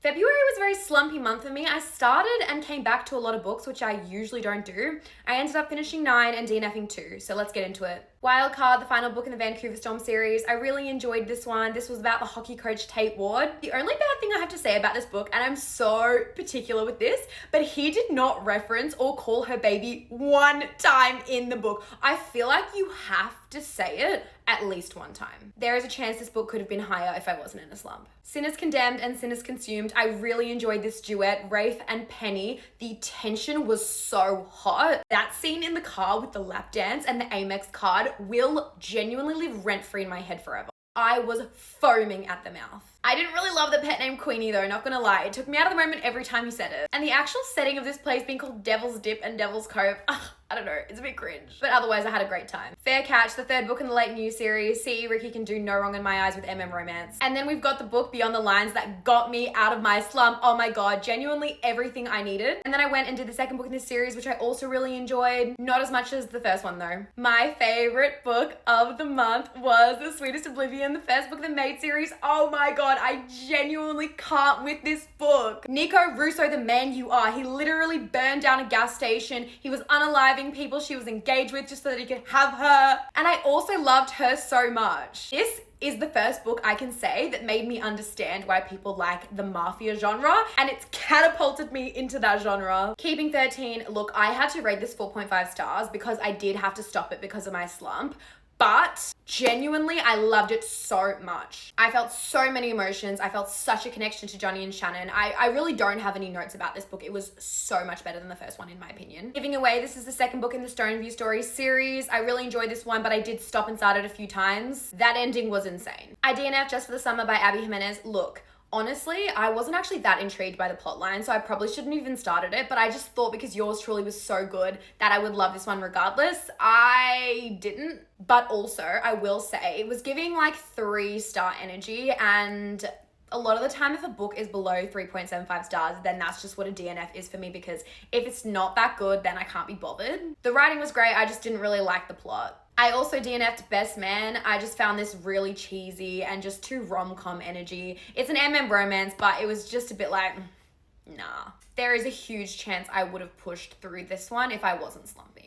February was a very slumpy month for me. I started and came back to a lot of books, which I usually don't do. I ended up finishing 9 and DNFing 2, so let's get into it. Wildcard, the final book in the Vancouver Storm series. I really enjoyed this one. This was about the hockey coach Tate Ward. The only bad thing I have to say about this book, and I'm so particular with this, but he did not reference or call her baby one time in the book. I feel like you have to say it at least one time. There is a chance this book could have been higher if I wasn't in a slump. Sinners Condemned and Sinners Consumed. I really enjoyed this duet, Rafe and Penny. The tension was so hot. That scene in the car with the lap dance and the Amex card will genuinely live rent-free in my head forever. I was foaming at the mouth. I didn't really love the pet name Queenie though, not gonna lie. It took me out of the moment every time he said it. And the actual setting of this place being called Devil's Dip and Devil's Cove, I don't know, it's a bit cringe. But otherwise I had a great time. Fair Catch, the third book in the Late New series. C.E. Ricky can do no wrong in my eyes with romance. And then we've got the book Beyond the Lines that got me out of my slump. Oh my god, genuinely everything I needed. And then I went and did the second book in this series, which I also really enjoyed. Not as much as the first one though. My favorite book of the month was The Sweetest Oblivion, the first book of the Maid series. Oh my god, I genuinely can't with this book. Nico Russo, the man you are. He literally burned down a gas station. He was unaliving people she was engaged with just so that he could have her. And I also loved her so much. This is the first book I can say that made me understand why people like the mafia genre, and it's catapulted me into that genre. Keeping 13, look, I had to rate this 4.5 stars because I did have to stop it because of my slump. But genuinely, I loved it so much. I felt so many emotions. I felt such a connection to Johnny and Shannon. I really don't have any notes about this book. It was so much better than the first one, in my opinion. Giving Away, this is the second book in the Stoneview Stories series. I really enjoyed this one, but I did stop and start it a few times. That ending was insane. I DNF Just for the Summer by Abby Jimenez. Look, honestly, I wasn't actually that intrigued by the plotline, so I probably shouldn't even started it, but I just thought because Yours Truly was so good that I would love this one regardless. I didn't, but also I will say it was giving like 3-star energy, and a lot of the time if a book is below 3.75 stars, then that's just what a DNF is for me, because if it's not that good, then I can't be bothered. The writing was great, I just didn't really like the plot. I also DNF'd Best Man. I just found this really cheesy and just too rom-com energy. It's an romance, but it was just a bit like, nah. There is a huge chance I would have pushed through this one if I wasn't slumping.